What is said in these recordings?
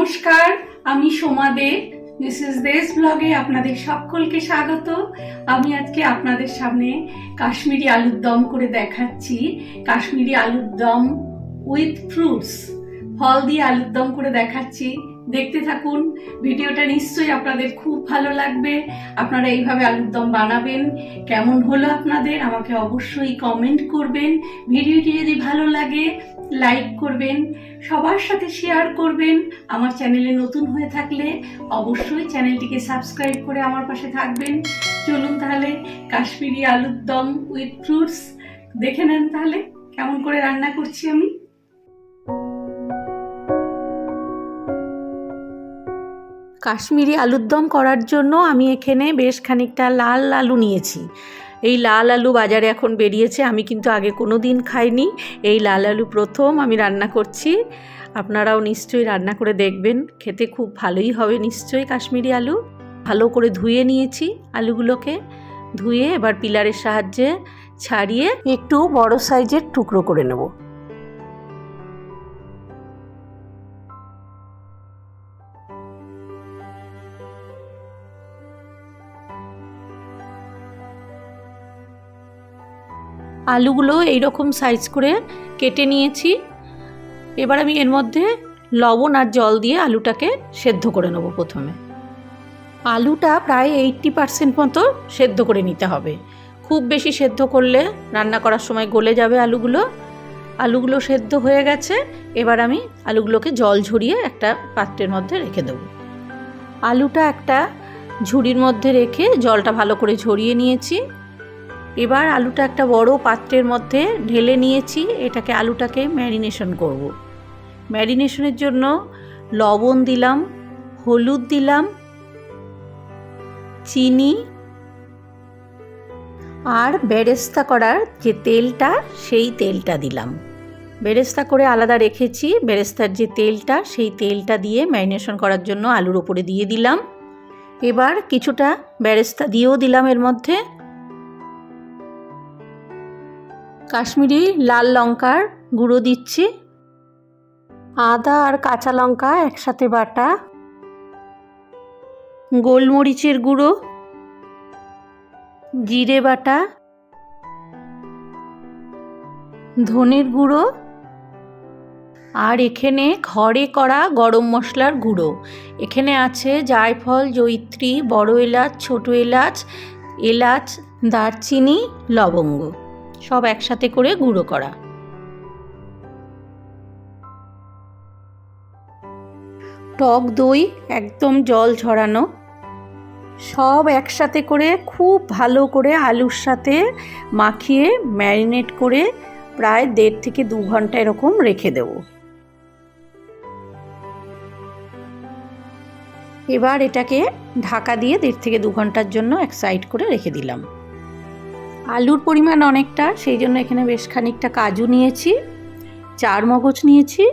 নমস্কার, আমি সোমা দে। মিসেস দেশ ব্লগে আপনাদের সকলকে স্বাগত। আমি আজকে আপনাদের সামনে কাশ্মীরি আলুর দম করে দেখাচ্ছি। কাশ্মীরি আলুর দম উইথ ফ্রুটস, ফল দিয়ে আলুর দম করে দেখাচ্ছি। দেখতে থাকুন, ভিডিওটা নিশ্চয়ই আপনাদের খুব ভালো লাগবে। আপনারা এইভাবে আলুর দম বানাবেন। কেমন হলো আপনাদের আমাকে অবশ্যই কমেন্ট করবেন। ভিডিওটি যদি ভালো লাগে লাইক করবেন, সবার সাথে শেয়ার করবেন। আমার চ্যানেলে নতুন হয়ে থাকলে অবশ্যই চ্যানেলটিকে সাবস্ক্রাইব করে আমার পাশে থাকবেন। চলুন তাহলে কাশ্মীরি আলুর দম উইথ ফ্রুটস দেখে নেন তাহলে কেমন করে রান্না করছি আমি। কাশ্মীরি আলুর দম করার জন্য আমি এখানে বেশ খানিকটা লাল আলু নিয়েছি। এই লাল আলু বাজারে এখন বেরিয়েছে, আমি কিন্তু আগে কোনো দিন খাইনি। এই লাল আলু প্রথম আমি রান্না করছি। আপনারাও নিশ্চয়ই রান্না করে দেখবেন, খেতে খুব ভালোই হবে নিশ্চয়ই। কাশ্মীরি আলু ভালো করে ধুয়ে নিয়েছি। আলুগুলোকে ধুয়ে এবার পিলারের সাহায্যে ছাড়িয়ে একটু বড় সাইজের টুকরো করে নেব। আলুগুলো এইরকম সাইজ করে কেটে নিয়েছি। এবার আমি এর মধ্যে লবণ আর জল দিয়ে আলুটাকে সেদ্ধ করে নেব। প্রথমে আলুটা প্রায় 80% মতো সেদ্ধ করে নিতে হবে। খুব বেশি সেদ্ধ করলে রান্না করার সময় গলে যাবে আলুগুলো সেদ্ধ হয়ে গেছে। এবার আমি আলুগুলোকে জল ঝরিয়ে একটা পাত্রের মধ্যে রেখে দেব। আলুটা একটা ঝুড়ির মধ্যে রেখে জলটা ভালো করে ঝরিয়ে নিয়েছি। এবার আলুটা একটা বড় পাত্রের মধ্যে ঢেলে নিয়েছি। আলুটাকে ম্যারিনেশন করব। ম্যারিনেশনের জন্য লবণ দিলাম, হলুদ দিলাম, চিনি আর বেরেস্তা করার যে তেলটা সেই তেলটা দিলাম। বেরেস্তা করে আলাদা রেখেছি। বেরেস্তার যে তেলটা সেই তেলটা দিয়ে ম্যারিনেশন করার জন্য আলুর ওপরে দিয়ে দিলাম। এবার কিছুটা বেরেস্তা দিয়েও দিলাম এর মধ্যে। কাশ্মীরি লাল লঙ্কার গুঁড়ো দিচ্ছি, আদা আর কাঁচা লঙ্কা একসাথে বাটা, গোলমরিচের গুঁড়ো, জিরে বাটা, ধনের গুঁড়ো আর এখানে ঘরে করা গরম মশলার গুঁড়ো। এখানে আছে জায়ফল, জয়িত্রী, বড় এলাচ, ছোট এলাচ, দারচিনি, লবঙ্গ, সব একসাথে করে গুঁড়ো করা। টক দই একদম জল ঝরানো, সব একসাথে করে খুব ভালো করে আলুর সাথে মাখিয়ে ম্যারিনেট করে প্রায় 1.5 থেকে 2 ঘন্টা এরকম রেখে দেব। এবার এটাকে ঢাকা দিয়ে 1.5 থেকে 2 ঘন্টার জন্য এক সাইড করে রেখে দিলাম। আলুর পরিমাণ অনেকটা, সেই জন্য এখানে বেশ খানিকটা কাজু নিয়েছি, 4 মগজ নিয়েছি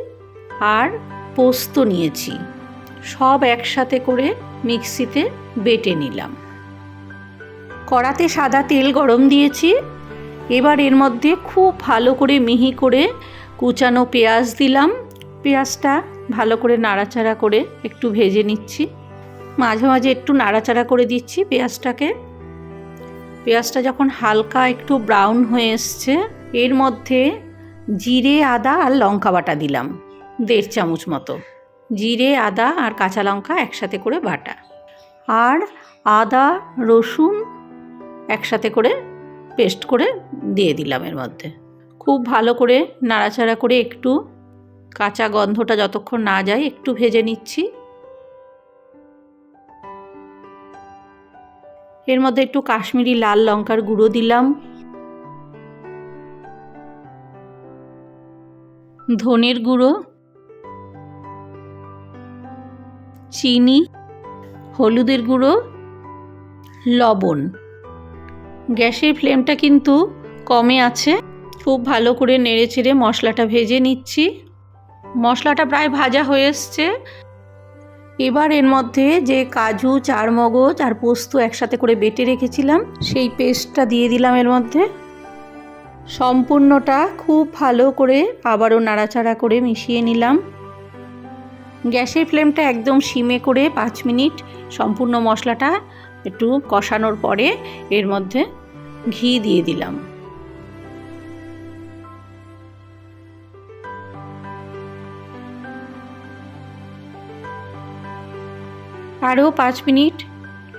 আর পোস্ত নিয়েছি। সব একসাথে করে মিক্সিতে বেটে নিলাম। কড়াতে সাদা তেল গরম দিয়েছি। এবার এর মধ্যে খুব ভালো করে মিহি করে কুচানো পেঁয়াজ দিলাম। পেঁয়াজটা ভালো করে নাড়াচাড়া করে একটু ভেজে নিচ্ছি। মাঝে মাঝে একটু নাড়াচাড়া করে দিচ্ছি পেঁয়াজটাকে। পেঁয়াজটা যখন হালকা একটু ব্রাউন হয়ে এসছে, এর মধ্যে জিরে, আদা আর লঙ্কা বাটা দিলাম 1.5 চামচ মতো। জিরে, আদা আর কাঁচা লঙ্কা একসাথে করে বাটা, আর আদা রসুন একসাথে করে পেস্ট করে দিয়ে দিলাম এর মধ্যে। খুব ভালো করে নাড়াচাড়া করে একটু কাঁচা গন্ধটা যতক্ষণ না যায় একটু ভেজে নিচ্ছি। এর মধ্যে একটু কাশ্মীরি লাল লঙ্কার গুঁড়ো দিলাম, ধনের গুঁড়ো, চিনি, হলুদের গুঁড়ো, লবণ। গ্যাসের ফ্লেমটা কিন্তু কমে আছে। খুব ভালো করে নেড়ে চেড়ে মশলাটা ভেজে নিচ্ছি। মশলাটা প্রায় ভাজা হয়ে এসছে। এবার এর মধ্যে যে কাজু, 4 মগজ আর পোস্ত একসাথে করে বেটে রেখেছিলাম সেই পেস্টটা দিয়ে দিলাম এর মধ্যে। সম্পূর্ণটা খুব ভালো করে আবারও নাড়াচাড়া করে মিশিয়ে নিলাম। গ্যাসের ফ্লেমটা একদম সিমে করে 5 মিনিট সম্পূর্ণ মশলাটা একটু কষানোর পরে এর মধ্যে ঘি দিয়ে দিলাম। আরও 5 মিনিট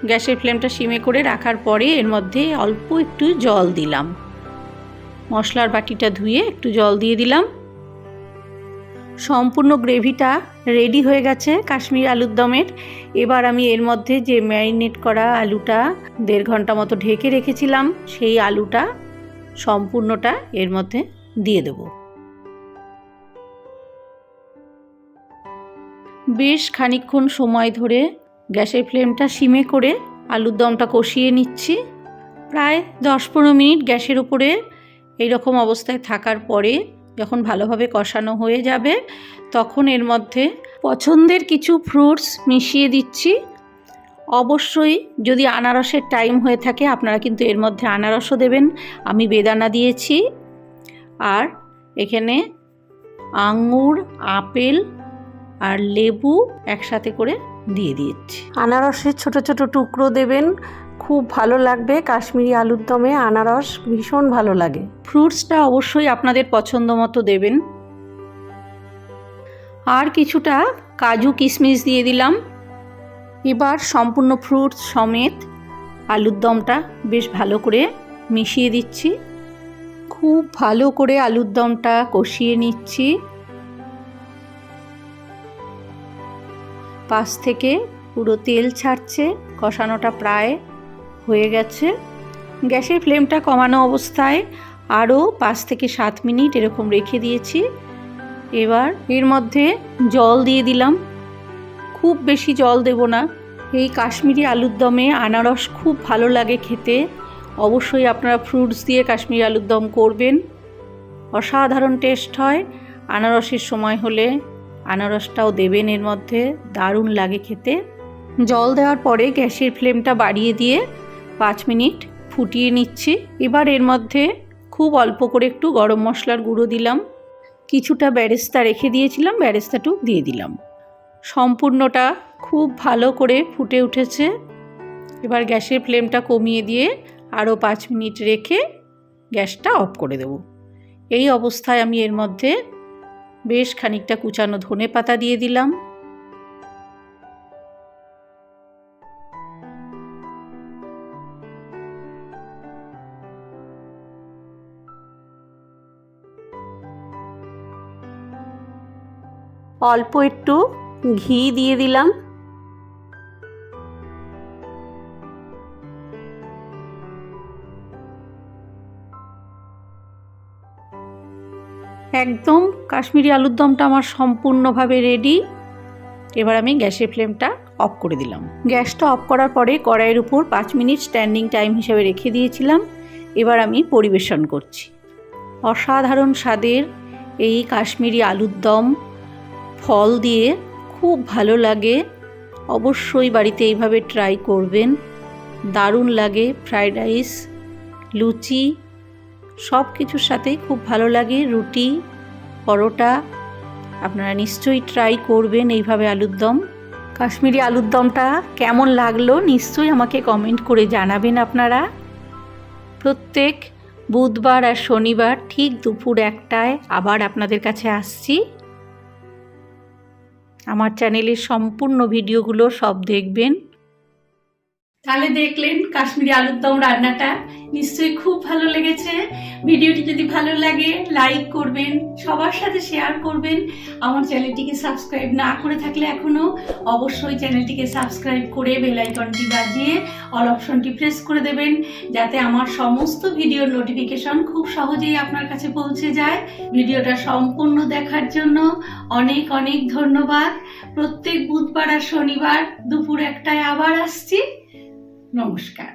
গ্যাসের ফ্লেমটা সিমে করে রাখার পরে এর মধ্যে অল্প একটু জল দিলাম। মশলার বাটিটা ধুয়ে একটু জল দিয়ে দিলাম। সম্পূর্ণ গ্রেভিটা রেডি হয়ে গেছে কাশ্মীরি আলুর দমের। এবার আমি এর মধ্যে যে ম্যারিনেট করা আলুটা 1.5 ঘন্টা মতো ঢেকে রেখেছিলাম সেই আলুটা সম্পূর্ণটা এর মধ্যে দিয়ে দেব। বেশ খানিকক্ষণ সময় ধরে গ্যাসের ফ্লেমটা সিমে করে আলুর দমটা কষিয়ে নিচ্ছি। প্রায় 10-15 মিনিট গ্যাসের উপরে এইরকম অবস্থায় থাকার পরে যখন ভালোভাবে কষানো হয়ে যাবে তখন এর মধ্যে পছন্দের কিছু ফ্রুটস মিশিয়ে দিচ্ছি। অবশ্যই যদি আনারসের টাইম হয়ে থাকে আপনারা কিন্তু এর মধ্যে আনারসও দেবেন। আমি বেদানা দিয়েছি, আর এখানে আঙুর, আপেল আর লেবু একসাথে করে দিয়ে দিচ্ছি। আনারসের ছোট ছোট টুকরো দেবেন, খুব ভালো লাগবে। কাশ্মীরি আলুর দমে আনারস ভীষণ ভালো লাগে। ফ্রুটসটা অবশ্যই আপনাদের পছন্দ মতো দেবেন। আর কিছুটা কাজু কিশমিশ দিয়ে দিলাম। এবার সম্পূর্ণ ফ্রুটস সমেত আলুর দমটা বেশ ভালো করে মিশিয়ে দিচ্ছি। খুব ভালো করে আলুর দমটা কষিয়ে নিচ্ছি। পাশ থেকে পুরো তেল ছাড়ছে, কষানোটা প্রায় হয়ে গেছে। গ্যাসের ফ্লেমটা কমানো অবস্থায় আরও 5 থেকে 7 মিনিট এরকম রেখে দিয়েছি। এবার এর মধ্যে জল দিয়ে দিলাম। খুব বেশি জল দেব না। এই কাশ্মীরি আলুর দমে আনারস খুব ভালো লাগে খেতে। অবশ্যই আপনারা ফ্রুটস দিয়ে কাশ্মীরি আলুর দম করবেন, অসাধারণ টেস্ট হয়। আনারসের সময় হলে আনারসটাও দেবেন এর মধ্যে, দারুণ লাগে খেতে। জল দেওয়ার পরে গ্যাসের ফ্লেমটা বাড়িয়ে দিয়ে 5 মিনিট ফুটিয়ে নিচ্ছি। এবার এর মধ্যে খুব অল্প করে একটু গরম মশলার গুঁড়ো দিলাম। কিছুটা বেরেস্তা রেখে দিয়েছিলাম, বেরেস্তাটুকু দিয়ে দিলাম। সম্পূর্ণটা খুব ভালো করে ফুটে উঠেছে। এবার গ্যাসের ফ্লেমটা কমিয়ে দিয়ে আরও 5 মিনিট রেখে গ্যাসটা অফ করে দেব। এই অবস্থায় আমি এর মধ্যে বেশ খানিকটা কুচানো ধনেপাতা দিয়ে দিলাম। অল্প একটু ঘি দিয়ে দিলাম। একদম কাশ্মীরি আলুর দমটা আমার সম্পূর্ণভাবে রেডি। এবার আমি গ্যাসের ফ্লেমটা অফ করে দিলাম। গ্যাসটা অফ করার পরে কড়াইয়ের উপর 5 মিনিট স্ট্যান্ডিং টাইম হিসেবে রেখে দিয়েছিলাম। এবার আমি পরিবেশন করছি। অসাধারণ স্বাদের এই কাশ্মীরি আলুর দম ফল দিয়ে খুব ভালো লাগে। অবশ্যই বাড়িতে এইভাবে ট্রাই করবেন, দারুণ লাগে। ফ্রাইড রাইস, লুচি সব কিছুর সাথেই খুব ভালো লাগে। রুটি, পরোটা আপনারা নিশ্চয়ই ট্রাই করবেন এইভাবে আলুর দম। কাশ্মীরি আলুর দমটা কেমন লাগলো নিশ্চয়ই আমাকে কমেন্ট করে জানাবেন আপনারা। প্রত্যেক বুধবার আর শনিবার ঠিক দুপুর 1টায় আবার আপনাদের কাছে আসছি। আমার চ্যানেলের সম্পূর্ণ ভিডিওগুলো সব দেখবেন। তাহলে দেখলেন কাশ্মীরি আলুর দম রান্নাটা, নিশ্চয়ই খুব ভালো লেগেছে। ভিডিওটি যদি ভালো লাগে লাইক করবেন, সবার সাথে শেয়ার করবেন। আমার চ্যানেলটিকে সাবস্ক্রাইব না করে থাকলে এখনো অবশ্যই চ্যানেলটিকে সাবস্ক্রাইব করে বেল আইকনটি বাজিয়ে অল অপশনটি প্রেস করে দেবেন, যাতে আমার সমস্ত ভিডিওর নোটিফিকেশন খুব সহজেই আপনার কাছে পৌঁছে যায়। ভিডিওটা সম্পূর্ণ দেখার জন্য অনেক অনেক ধন্যবাদ। প্রত্যেক বুধবার আর শনিবার দুপুর 1টায় আবার আসছি। নমস্কার।